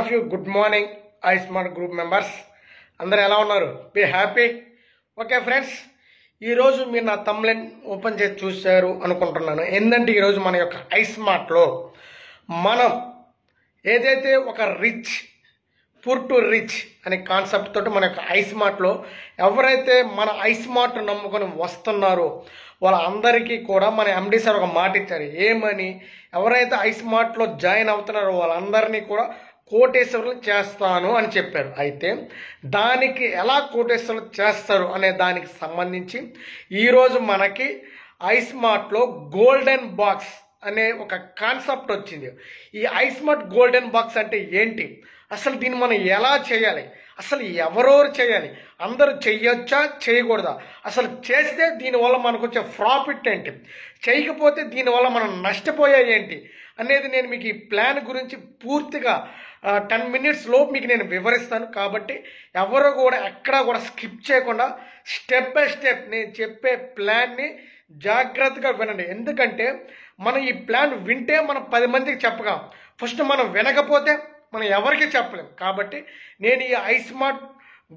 Of you good morning I smart group members అందరూ ఎలా ఉన్నారు? Be happy. ఓకే ఫ్రెండ్స్, ఈరోజు మీరు నా తమ్లైన్ ఓపెన్ చేసి చూశారు అనుకుంటున్నాను. ఏంటంటే ఈరోజు మన యొక్క ఐ స్మార్ట్లో మనం ఏదైతే ఒక రిచ్ పూర్ టు రిచ్ అనే కాన్సెప్ట్ తోటి మన యొక్క ఐ స్మార్ట్లో ఎవరైతే మన ఐ స్మార్ట్ నమ్ముకొని వస్తున్నారో వాళ్ళందరికీ కూడా మన ఎండి సార్ ఒక మాట ఇచ్చారు. ఏమని? ఎవరైతే ఐ స్మార్ట్లో జాయిన్ అవుతున్నారో వాళ్ళందరినీ కూడా కోటేశ్వరులు చేస్తాను అని చెప్పారు. అయితే దానికి ఎలా కోటేశ్వరులు చేస్తారు అనే దానికి సంబంధించి ఈరోజు మనకి ఐ స్మార్ట్లో గోల్డెన్ బాక్స్ అనే ఒక కాన్సెప్ట్ వచ్చింది. ఈ ఐ స్మార్ట్ గోల్డెన్ బాక్స్ అంటే ఏంటి, అసలు దీన్ని మనం ఎలా చేయాలి, అసలు ఎవరెవరు చేయాలి, అందరూ చెయ్యొచ్చా చేయకూడదా, అసలు చేస్తే దీనివల్ల మనకు వచ్చే ప్రాఫిట్ ఏంటి, చేయకపోతే దీనివల్ల మనం నష్టపోయాయి ఏంటి అనేది నేను మీకు ఈ ప్లాన్ గురించి పూర్తిగా 10 minutes లోపు మీకు నేను వివరిస్తాను. కాబట్టి ఎవరు కూడా ఎక్కడా కూడా స్కిప్ చేయకుండా స్టెప్ బై స్టెప్ నేను చెప్పే ప్లాన్ని జాగ్రత్తగా వినండి. ఎందుకంటే మనం ఈ ప్లాన్ వింటే మనం 10 మందికి చెప్పగలం. ఫస్ట్ మనం వినకపోతే మనం ఎవరికి చెప్పలేం. కాబట్టి నేను ఈ ఐ స్మార్ట్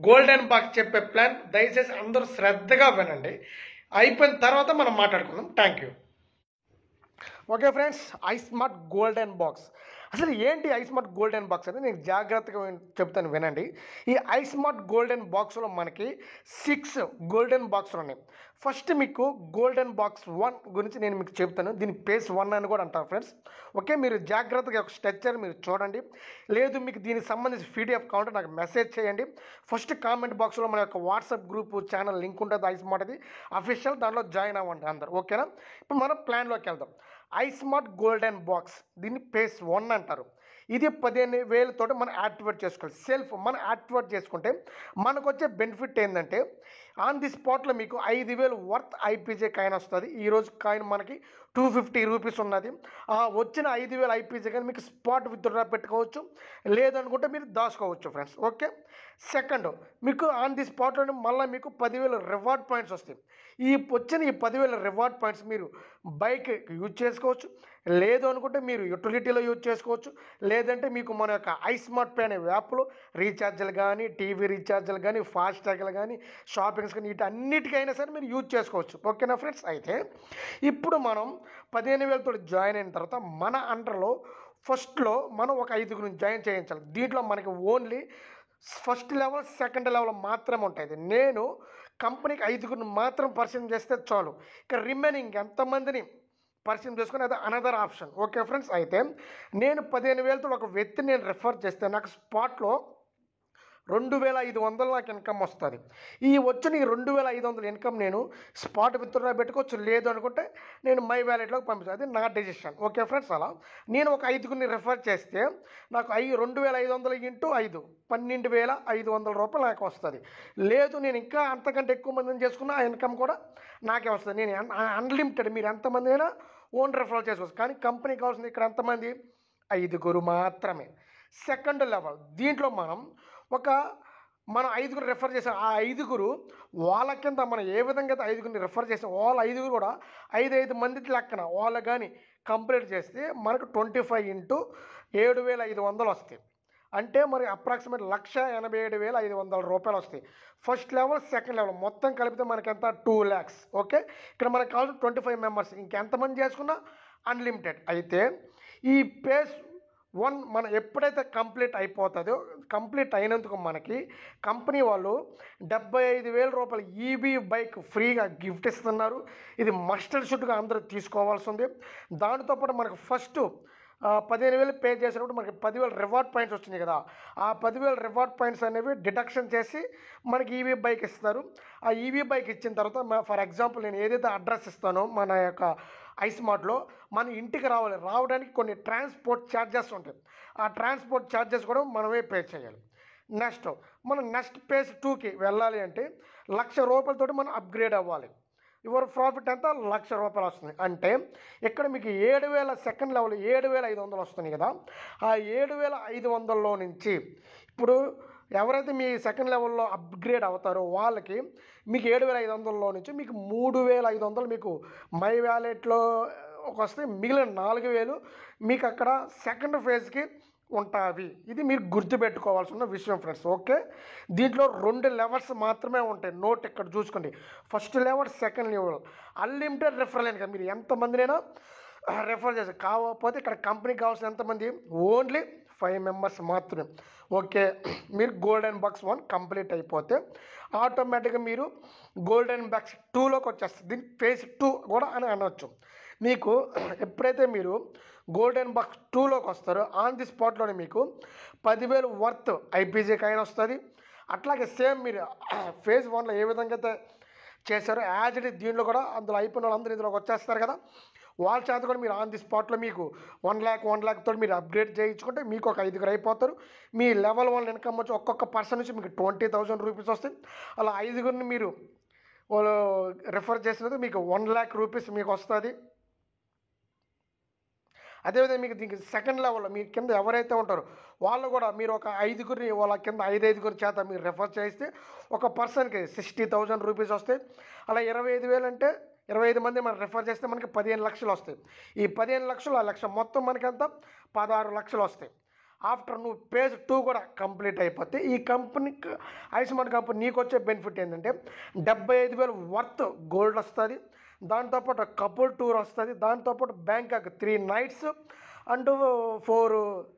గోల్డెన్ బాక్స్ చెప్పే ప్లాన్ దయచేసి అందరూ శ్రద్ధగా వినండి. అయిపోయిన తర్వాత మనం మాట్లాడుకుందాం. Thank you. Okay friends, I smart golden box అసలు ఏంటి? ఐ స్మార్ట్ గోల్డెన్ బాక్స్ అని నేను జాగ్రత్తగా చెప్తాను, వినండి. ఈ ఐ స్మార్ట్ గోల్డెన్ బాక్స్లో మనకి 6 గోల్డెన్ బాక్స్లు ఉన్నాయి. ఫస్ట్ మీకు గోల్డెన్ బాక్స్ 1 గురించి నేను మీకు చెప్తాను. దీని పేజ్ 1 అని కూడా అంటారు ఫ్రెండ్స్. ఓకే, మీరు జాగ్రత్తగా ఒక స్ట్రక్చర్ మీరు చూడండి. లేదు మీకు దీనికి సంబంధించి పీడిఎఫ్ కావాలంటే నాకు మెసేజ్ చేయండి. ఫస్ట్ కామెంట్ బాక్స్లో మన యొక్క వాట్సాప్ గ్రూప్ ఛానల్ లింక్ ఉంటుంది, ఐ స్మార్ట్ అది అఫీషియల్, దాంట్లో జాయిన్ అవ్వండి అందరు. ఓకేనా? ఇప్పుడు మనం ప్లాన్లోకి వెళ్దాం. ఐ స్మార్ట్ గోల్డెన్ బాక్స్ దీన్ని పేజ్ 1 అంటారు. ఇది 15,000 మనం యాక్టివేట్ చేసుకోవాలి. సెల్ఫ్ మనం యాక్టివేట్ చేసుకుంటే మనకు వచ్చే బెనిఫిట్ ఏంటంటే ఆన్ ది స్పాట్లో మీకు 5,000 వర్త్ ఐపీజే కాయిన్ వస్తుంది. ఈరోజు కాయిన్ మనకి 250 రూపీస్ ఉన్నది. వచ్చిన 5,000 ఐపీజే కానీ మీకు స్పాట్ విత్డ్రా పెట్టుకోవచ్చు, లేదనుకుంటే మీరు దాచుకోవచ్చు ఫ్రెండ్స్. ఓకే, సెకండ్ మీకు ఆన్ ది స్పాట్లోనే మళ్ళీ మీకు 10,000 రివార్డ్ పాయింట్స్ వస్తాయి. వచ్చిన ఈ 10,000 రివార్డ్ పాయింట్స్ మీరు బైక్ యూజ్ చేసుకోవచ్చు, లేదు అనుకుంటే మీరు యూటిలిటీలో యూజ్ చేసుకోవచ్చు, లేదంటే మీకు మన యొక్క ఐ స్మార్ట్ పే అనే యాప్లో రీఛార్జ్లు కానీ, టీవీ రీఛార్జ్లు కానీ, ఫాస్టాగ్లు కానీ, షాపింగ్స్ కానీ, వీటన్నిటికైనా సరే మీరు యూజ్ చేసుకోవచ్చు. ఓకేనా ఫ్రెండ్స్? అయితే ఇప్పుడు మనం 15,000 జాయిన్ అయిన తర్వాత మన అండర్లో ఫస్ట్లో మనం ఒక 5 జాయిన్ చేయించాలి. దీంట్లో మనకి only first level second level మాత్రమే ఉంటుంది. నేను కంపెనీకి 5 మాత్రం పరిచయం చేస్తే చాలు. ఇక రిమైనింగ్ ఎంతమందిని పరిచయం చేసుకుని అది అనదర్ ఆప్షన్. ఓకే ఫ్రెండ్స్, అయితే నేను 15,000 ఒక వ్యక్తిని నేను రెఫర్ చేస్తే నాకు స్పాట్లో 2,500 నాకు ఇన్కమ్ వస్తుంది. ఈ వచ్చిన ఈ 2,500 ఇన్కమ్ నేను స్పాట్ విత్డ్రా పెట్టుకోవచ్చు, లేదు అనుకుంటే నేను మై వ్యాలెట్లోకి పంపిస్తాను. అది నా డెసిషన్. ఓకే ఫ్రెండ్స్, అలా నేను ఒక 5 రెఫర్ చేస్తే నాకు 2,500 ఇంటూ 5 12,500 రూపాయలు నాకు వస్తుంది. లేదు నేను ఇంకా అంతకంటే ఎక్కువ మందిని చేసుకున్న ఆ ఇన్కమ్ కూడా నాకే వస్తుంది. నేను అన్లిమిటెడ్, మీరు ఎంతమంది అయినా ఓన్ రెఫరల్ చేసుకోవచ్చు. కానీ కంపెనీ కావాల్సింది ఇక్కడ ఎంతమంది? 5 మాత్రమే. సెకండ్ లెవెల్ దీంట్లో మనం 5 రెఫర్ చేసాం. ఆ 5 వాళ్ళ కింద మనం ఏ విధంగా అయితే 5 రెఫర్ చేసాం, వాళ్ళ 5 కూడా 5 మందికి లెక్కన వాళ్ళు కానీ కంప్లీట్ చేస్తే మనకు 25 ఇంటూ 7,500 వస్తాయి. అంటే మరి అప్రాక్సిమేట్ 1,87,500 రూపాయలు వస్తాయి. ఫస్ట్ లెవెల్ సెకండ్ లెవెల్ మొత్తం కలిపితే మనకి ఎంత? 2 lakhs. ఓకే, ఇక్కడ మనకు కావాల్సిన 25 మెంబర్స్, ఇంకెంతమంది చేసుకున్నా అన్లిమిటెడ్. అయితే ఈ పేజ్ 1 మనం ఎప్పుడైతే కంప్లీట్ అయిపోతుందో, కంప్లీట్ అయినందుకు మనకి కంపెనీ వాళ్ళు 75,000 రూపాయలు ఈబీ బైక్ ఫ్రీగా గిఫ్ట్ ఇస్తున్నారు. ఇది మస్టర్డ్ షుడ్గా అందరూ తీసుకోవాల్సి ఉంది. దానితో పాటు మనకు ఫస్ట్ 15,000 పే చేసినప్పుడు మనకి 10,000 రివార్డ్ పాయింట్స్ వచ్చినాయి కదా, ఆ 10,000 రివార్డ్ పాయింట్స్ అనేవి డిడక్షన్ చేసి మనకి ఈవీ బైక్ ఇస్తారు. ఆ ఈవీ బైక్ ఇచ్చిన తర్వాత ఫర్ ఎగ్జాంపుల్ నేను ఏదైతే అడ్రస్ ఇస్తానో మన యొక్క ఐ స్మార్ట్లో మన ఇంటికి రావడానికి కొన్ని ట్రాన్స్పోర్ట్ ఛార్జెస్ ఉంటాయి. ఆ ట్రాన్స్పోర్ట్ ఛార్జెస్ కూడా మనమే పే చేయాలి. నెక్స్ట్ పేజ్ 2కి వెళ్ళాలి అంటే 1,00,000 రూపాయలతోటి మనం అప్గ్రేడ్ అవ్వాలి. యువర్ ప్రాఫిట్ ఎంత? 1,00,000 రూపాయలు వస్తుంది. అంటే ఇక్కడ మీకు 7,000 సెకండ్ లెవెల్ 7,500 వస్తుంది కదా, ఆ 7,500లో నుంచి ఇప్పుడు ఎవరైతే మీ సెకండ్ లెవెల్లో అప్గ్రేడ్ అవుతారో వాళ్ళకి మీకు 7,500లో నుంచి మీకు 3,500 మీకు మై వ్యాలెట్లో వస్తే మిగిలిన 4,000 మీకు అక్కడ సెకండ్ ఫేజ్కి ఉంటాయి. ఇది మీరు గుర్తుపెట్టుకోవాల్సిన విషయం ఫ్రెండ్స్. ఓకే, దీంట్లో 2 లెవెల్స్ మాత్రమే ఉంటాయి. నోట్ ఇక్కడ చూసుకోండి. First level, second level. Unlimited referral ఇంకా మీరు ఎంతమందినైనా రెఫర్ చేస్తారు. కాకపోతే ఇక్కడ కంపెనీకి కావాల్సిన ఎంతమంది? ఓన్లీ 5 మెంబర్స్ మాత్రమే. ఓకే, మీరు గోల్డెన్ బాక్స్ 1 కంప్లీట్ అయిపోతే ఆటోమేటిక్గా మీరు గోల్డెన్ బాక్స్ 2లోకి వచ్చేస్తుంది. దీన్ని ఫేజ్ 2 కూడా అని అనవచ్చు. మీకు ఎప్పుడైతే మీరు గోల్డెన్ బాక్స్ 2లోకి వస్తారో ఆన్ ది స్పాట్లోనే మీకు 10,000 వర్త్ ఐపీజీ కాయిన్ వస్తుంది. అట్లాగే సేమ్ మీరు ఫేజ్ 1లో ఏ విధంగా అయితే చేశారో యాజ్ ఇట్ ఈజ్ దీంట్లో కూడా అందులో అయిపోయిన వాళ్ళందరూ ఇందులోకి వచ్చేస్తారు కదా, వాళ్ళ చేత కూడా మీరు ఆన్ ది స్పాట్లో మీకు 1 lakh తోటి మీరు అప్గ్రేడ్ చేయించుకుంటే మీకు ఒక 5 అయిపోతారు. మీ లెవెల్ 1 ఇన్కమ్ వచ్చి ఒక్కొక్క పర్సన్ నుంచి మీకు 20,000 రూపీస్ వస్తాయి. అలా 5 మీరు వాళ్ళు రిఫర్ చేసినది మీకు 1 lakh రూపీస్ మీకు వస్తుంది. అదేవిధంగా మీకు దీనికి సెకండ్ లెవెల్లో మీ కింద ఎవరైతే ఉంటారో వాళ్ళు కూడా మీరు ఒక 5 వాళ్ళ కింద 5 చేత మీరు రెఫర్ చేస్తే ఒక పర్సన్కి 60,000 రూపీస్ వస్తాయి. అలా 25,000 అంటే 25 మంది మనం రెఫర్ చేస్తే మనకి 15 లక్షలు వస్తాయి. ఈ 15 లక్షలు ఆ లక్ష మొత్తం మనకి ఎంత? 16 లక్షలు వస్తాయి. ఆఫ్టర్ నువ్వు ఫేజ్ 2 కూడా కంప్లీట్ అయిపోతే ఈ కంపెనీకి ఐస్మార్ట్ కంపెనీ నీకు వచ్చే బెనిఫిట్ ఏంటంటే 75,000 వర్త్ గోల్డ్ వస్తుంది. దాంతోపాటు కపుల్ టూర్ వస్తుంది. దాంతోపాటు Bangkok 3 nights and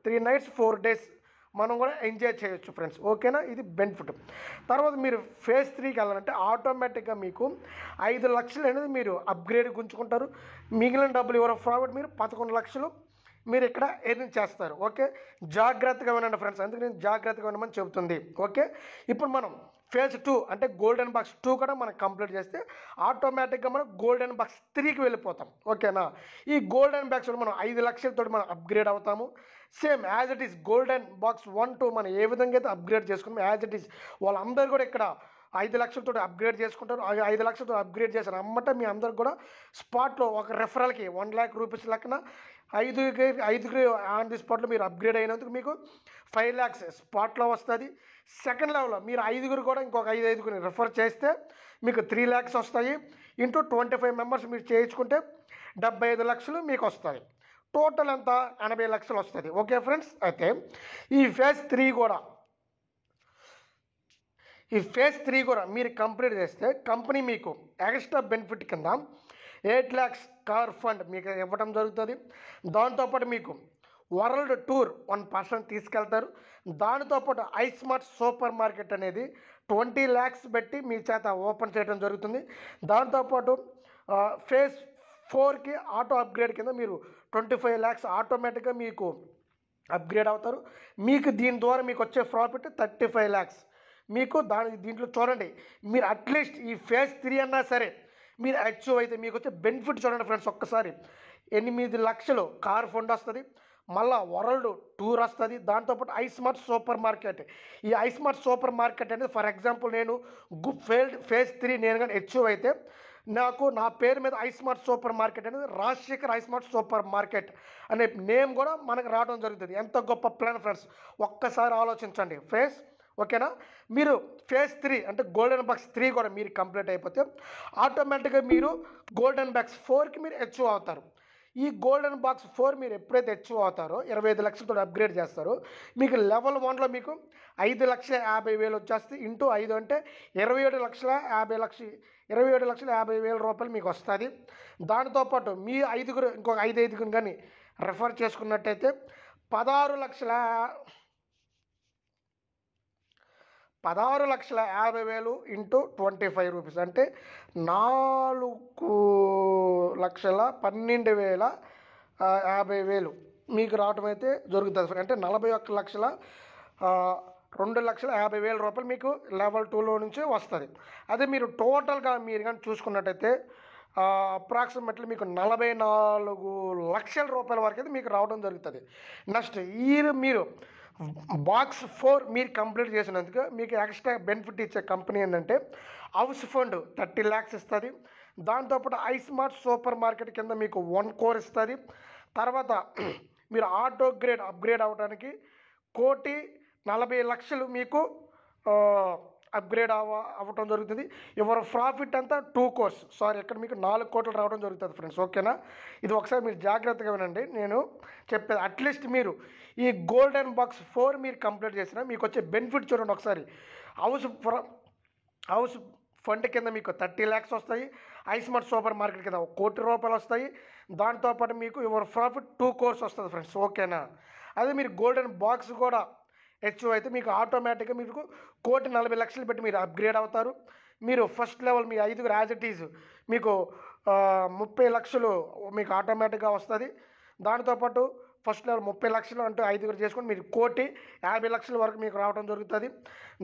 3 nights 4 days మనం కూడా ఎంజాయ్ చేయొచ్చు ఫ్రెండ్స్. ఓకేనా, ఇది బెనిఫిట్. తర్వాత మీరు ఫేజ్ 3కి వెళ్ళాలంటే ఆటోమేటిక్గా మీకు 5 లక్షలు అనేది మీరు అప్గ్రేడ్ గుంచుకుంటారు. మిగిలిన డబ్బులు ఎవరో ప్రాఫిట్ మీరు 11 లక్షలు మీరు ఇక్కడ ఎర్న్ చేస్తారు. ఓకే, జాగ్రత్తగా వినండి ఫ్రెండ్స్, అందుకే నేను జాగ్రత్తగా వినమని చెబుతుంది. ఓకే, ఇప్పుడు మనం ఫేజ్ 2 అంటే గోల్డెన్ బాక్స్ 2 కూడా మనం కంప్లీట్ చేస్తే ఆటోమేటిక్గా మనం గోల్డెన్ బాక్స్ 3కి వెళ్ళిపోతాం. ఓకేనా, ఈ గోల్డెన్ బాక్స్ మనం 5 లక్షలతో మనం అప్గ్రేడ్ అవుతాము. Same as it is golden box 1, 2 మనం ఏ విధంగా అయితే అప్గ్రేడ్ చేసుకున్నాం యాజ్ ఇట్ ఈస్ వాళ్ళందరూ కూడా ఇక్కడ 5 లక్షలతో అప్గ్రేడ్ చేసుకుంటారు. 5 లక్షలతో అప్గ్రేడ్ చేశారు అమ్మట మీ అందరికి కూడా స్పాట్లో ఒక రెఫరల్కి 1 lakh రూపీస్ లెక్కన 5 ఆన్ ది స్పాట్లో మీరు అప్గ్రేడ్ అయినందుకు మీకు 5 lakhs స్పాట్లో వస్తుంది. సెకండ్ లెవెల్లో మీరు 5 కూడా ఇంకొక 5 రెఫర్ చేస్తే మీకు 3 lakhs వస్తాయి. ఇంటూ 25 మెంబర్స్ మీరు చేయించుకుంటే 75 లక్షలు మీకు వస్తాయి. టోటల్ ఎంత? 80 లక్షలు వస్తుంది. ఓకే ఫ్రెండ్స్, అయితే ఈ ఫేజ్ 3 కూడా మీరు కంప్లీట్ చేస్తే కంపెనీ మీకు ఎక్స్ట్రా బెనిఫిట్ కింద 8 lakhs కార్ ఫండ్ మీకు ఇవ్వడం జరుగుతుంది. దాంతోపాటు మీకు వరల్డ్ టూర్ 1 person తీసుకెళ్తారు. దానితోపాటు ఐస్మార్ట్ సూపర్ మార్కెట్ అనేది 20 lakhs పెట్టి మీ చేత ఓపెన్ చేయడం జరుగుతుంది. దాంతోపాటు ఫేజ్ 4కి ఆటో అప్గ్రేడ్ కింద మీరు 25 lakhs ఆటోమేటిక్గా మీకు అప్గ్రేడ్ అవుతారు. మీకు దీని ద్వారా మీకు వచ్చే ప్రాఫిట్ 35 lakhs మీకు దీంట్లో చూడండి. మీరు అట్లీస్ట్ ఈ ఫేజ్ 3 అన్నా సరే మీరు అచీవ్ అయితే మీకు వచ్చే బెనిఫిట్ చూడండి ఫ్రెండ్స్. ఒక్కసారి 8 లక్షలు కార్ ఫండ్ వస్తుంది. మళ్ళీ వరల్డ్ టూర్ వస్తుంది. దాంతోపాటు ఐస్మార్ట్ సూపర్ మార్కెట్. ఈ ఐస్మార్ట్ సూపర్ మార్కెట్ అనేది ఫర్ ఎగ్జాంపుల్ నేను ఫేజ్ 3 నేను కానీ అచీవ్ అయితే నాకు నా పేరు మీద ఐస్మార్ట్ సూపర్ మార్కెట్ అనేది రాజశేఖర్ ఐస్మార్ట్ సూపర్ మార్కెట్ అనే నేమ్ కూడా మనకు రావడం జరుగుతుంది. ఎంత గొప్ప ప్లాన్ ఫ్రెండ్స్, ఒక్కసారి ఆలోచించండి ఫేజ్. ఓకేనా, మీరు ఫేజ్ 3 అంటే గోల్డెన్ బాక్స్ 3 కూడా మీరు కంప్లీట్ అయిపోతే ఆటోమేటిక్గా మీరు గోల్డెన్ బాక్స్ 4కి మీరు అచీవ్ అవుతారు. ఈ గోల్డెన్ బాక్స్ 4 మీరు ఎప్పుడైతే అచీవ్ అవుతారో 25 లక్షలతో అప్గ్రేడ్ చేస్తారో మీకు లెవెల్ 1లో మీకు 5,50,000 వచ్చేస్తుంది. ఇంటూ 5 అంటే 27,50,000 రూపాయలు మీకు వస్తుంది. దానితోపాటు మీ 5 ఇంకొక 5 కానీ రెఫర్ చేసుకున్నట్టయితే 16,50,000 ఇంటూ 25 రూపీస్ అంటే 4,12,50,000 మీకు రావటం అయితే జరుగుతుంది. అంటే 41,02,50,000 రూపాయలు మీకు లెవెల్ 2లో నుంచి వస్తుంది. అదే మీరు టోటల్గా మీరు కానీ చూసుకున్నట్టయితే అప్రాక్సిమేట్లీ మీకు 44 లక్షల రూపాయల వరకు అయితే మీకు రావడం జరుగుతుంది. నెక్స్ట్ మీరు బాక్స్ 4 మీరు కంప్లీట్ చేసినందుకు మీకు ఎక్స్ట్రా బెనిఫిట్ ఇచ్చే కంపెనీ ఏంటంటే హౌస్ ఫండ్ 30 lakhs ఇస్తుంది. దాంతోపాటు ఐస్మార్ట్ సూపర్ మార్కెట్ కింద మీకు 1 crore ఇస్తుంది. తర్వాత మీరు ఆటో అప్గ్రేడ్ అవ్వడానికి 1,40,00,000 మీకు అప్గ్రేడ్ అవ్వటం జరుగుతుంది. యువర్ ప్రాఫిట్ అంతా 2 crores, సారీ ఇక్కడ మీకు 4 కోట్లు రావడం జరుగుతుంది ఫ్రెండ్స్. ఓకేనా, ఇది ఒకసారి మీరు జాగ్రత్తగా వినండి నేను చెప్పేది. అట్లీస్ట్ మీరు ఈ గోల్డెన్ బాక్స్ 4 మీరు కంప్లీట్ చేసినా మీకు వచ్చే బెనిఫిట్ చూడండి ఒకసారి. హౌస్ ఫండ్ కింద మీకు 30 lakhs వస్తాయి. ఐస్మార్ట్ సూపర్ మార్కెట్ కింద 1 కోటి రూపాయలు వస్తాయి. దాంతోపాటు మీకు యువర్ ప్రాఫిట్ 2 crores వస్తుంది ఫ్రెండ్స్. ఓకేనా, అదే మీరు గోల్డెన్ బాక్స్ కూడా హెచ్ఓ అయితే మీకు ఆటోమేటిక్గా మీకు 1,40,00,000 పెట్టి మీరు అప్గ్రేడ్ అవుతారు. మీరు first level me 5 as it is మీకు 30 లక్షలు మీకు ఆటోమేటిక్గా వస్తుంది. దాంతోపాటు ఫస్ట్ లెవెల్ 30 లక్షలు అంటూ 5 చేసుకొని మీరు 1,50,00,000 వరకు మీకు రావడం జరుగుతుంది.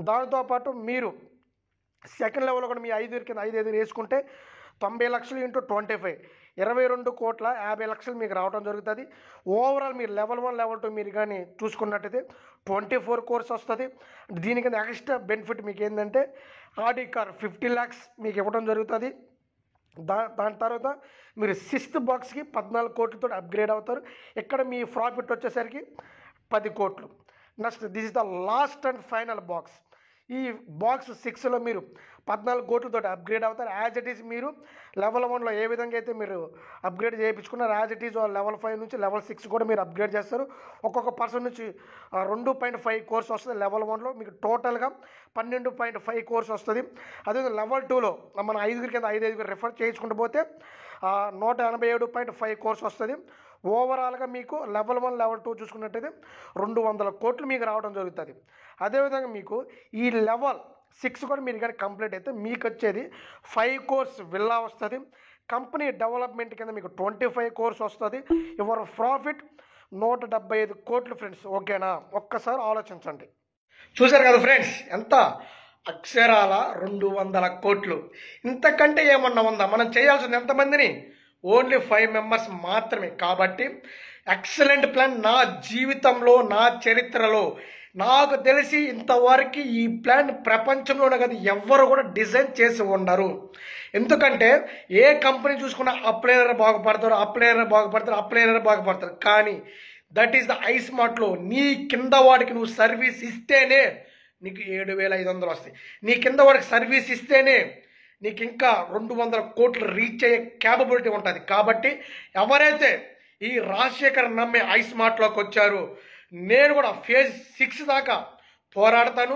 దాంతోపాటు మీరు సెకండ్ లెవెల్లో కూడా మీ 5 కింద 5 వేసుకుంటే 90 లక్షలు ఇంటూ 25 22,50,00,000 మీకు రావడం జరుగుతుంది. ఓవరాల్ మీరు లెవెల్ 1 లెవెల్ 2 మీరు కానీ చూసుకున్నట్టయితే 24 crores వస్తుంది. దీనికి ఎక్స్ట్రా బెనిఫిట్ మీకు ఏంటంటే ఆడి కార్ 50 lakhs మీకు ఇవ్వడం జరుగుతుంది. దాని తర్వాత మీరు 6th బాక్స్కి 14 కోట్లతో అప్గ్రేడ్ అవుతారు. ఇక్కడ మీ ప్రాఫిట్ వచ్చేసరికి 10 కోట్లు. Next this is the last and final box. ఈ బాక్స్ 6లో మీరు 14 కోట్లతో అప్గ్రేడ్ అవుతారు. యాజ్ ఇట్ ఈజ్ మీరు లెవెల్ 1లో ఏ విధంగా అయితే మీరు అప్గ్రేడ్ చేయించుకున్నారు యాజ్ ఇట్ ఈజ్ లెవెల్ 5 నుంచి లెవెల్ 6 కూడా మీరు అప్గ్రేడ్ చేస్తారు. ఒక్కొక్క పర్సన్ నుంచి 2.5 crores వస్తుంది లెవెల్ 1లో. మీకు టోటల్గా 12.5 crores వస్తుంది. అదే లెవెల్ 2లో మన 5 కింద 5 రిఫర్ చేయించుకుంటూ పోతే 187.5 crores వస్తుంది. ఓవరాల్గా మీకు లెవెల్ 1 లెవెల్ 2 చూసుకున్నట్టయితే 200 కోట్లు మీకు రావడం జరుగుతుంది. అదేవిధంగా మీకు ఈ లెవెల్ 6 కూడా మీరు కానీ కంప్లీట్ అయితే మీకు వచ్చేది 5 crores విల్లా వస్తుంది. కంపెనీ డెవలప్మెంట్ కింద మీకు 25 crores వస్తుంది. యువర్ ప్రాఫిట్ 175 కోట్లు ఫ్రెండ్స్. ఓకేనా, ఒక్కసారి ఆలోచించండి. చూసారు కదా ఫ్రెండ్స్, ఎంత అక్షరాల 200 కోట్లు. ఇంతకంటే ఏమన్నా ఉందా? మనం చేయాల్సింది ఎంతమందిని? ఓన్లీ 5 members మాత్రమే. కాబట్టి ఎక్సలెంట్ ప్లాన్. నా జీవితంలో నా చరిత్రలో నాకు తెలిసి ఇంతవరకు ఈ ప్లాన్ ప్రపంచంలోనే కదా ఎవ్వరు కూడా డిజైన్ చేసి ఉండరు. ఎందుకంటే ఏ కంపెనీ చూసుకున్నా అప్లైనర్ బాగుపడతారు. కానీ దట్ ఈస్ ద ఐస్మార్ట్లో నీ కింద వాడికి నువ్వు సర్వీస్ ఇస్తేనే నీకు 7,500 వస్తాయి. నీ కింద వాడికి సర్వీస్ ఇస్తేనే నీకు ఇంకా 200 కోట్లు రీచ్ అయ్యే క్యాపబిలిటీ ఉంటుంది. కాబట్టి ఎవరైతే ఈ రాజశేఖర్ నమ్మే ఐస్మార్ట్లోకి వచ్చారో నేను కూడా ఫేజ్ 6 దాకా పోరాడతాను.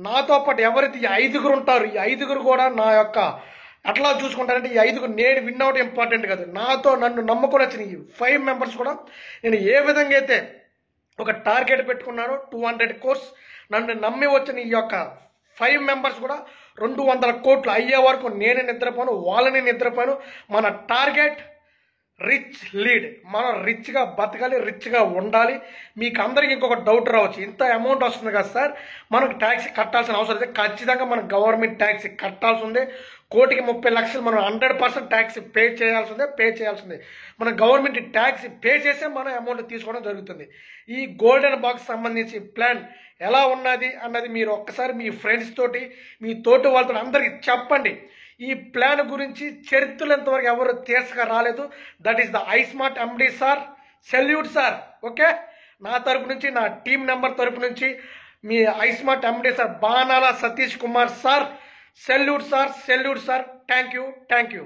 నాతో పాటు ఎవరైతే ఈ 5 ఉంటారో ఈ 5 కూడా నా యొక్క అట్లా చూసుకుంటానంటే ఈ 5 నేను విన్ అవడం ఇంపార్టెంట్ కాదు. నన్ను నమ్ముకొని వచ్చిన ఈ 5 members కూడా నేను ఏ విధంగా అయితే ఒక టార్గెట్ పెట్టుకున్నానో 200 crores నన్ను నమ్మి వచ్చిన ఈ యొక్క 5 members కూడా 200 కోట్లు అయ్యే వరకు నేనే నిద్రపోను, వాళ్ళని నిద్రపోను. మన టార్గెట్ రిచ్ లీడ్. మనం రిచ్గా బతకాలి, రిచ్గా ఉండాలి. మీకు అందరికీ ఇంకొక డౌట్ రావచ్చు, ఇంత అమౌంట్ వస్తుంది కదా సార్, మనకు ట్యాక్స్ కట్టాల్సిన అవసరం అయితే ఖచ్చితంగా మనం గవర్నమెంట్ ట్యాక్స్ కట్టాల్సి ఉంది. 1,30,00,000 మనం 100% ట్యాక్స్ పే చేయాల్సిందే. మన గవర్నమెంట్ ట్యాక్స్ పే చేసే మనం అమౌంట్ తీసుకోవడం జరుగుతుంది. ఈ గోల్డెన్ బాక్స్ సంబంధించి ప్లాన్ ఎలా ఉన్నది అన్నది మీరు ఒక్కసారి మీ ఫ్రెండ్స్ తోటి మీ తోటి వాళ్ళతో అందరికీ చెప్పండి. ఈ ప్లాన్ గురించి చరిత్రలో ఎంతవరకు ఎవరు తీర్చగా రాలేదు. That is the iSmart MD sir. Salute sir. Okay, నా తరపు నుంచి నా టీం నెంబర్ తరపు నుంచి మీ iSmart MD sir Banala Satish Kumar sir. Salute sir. Thank you.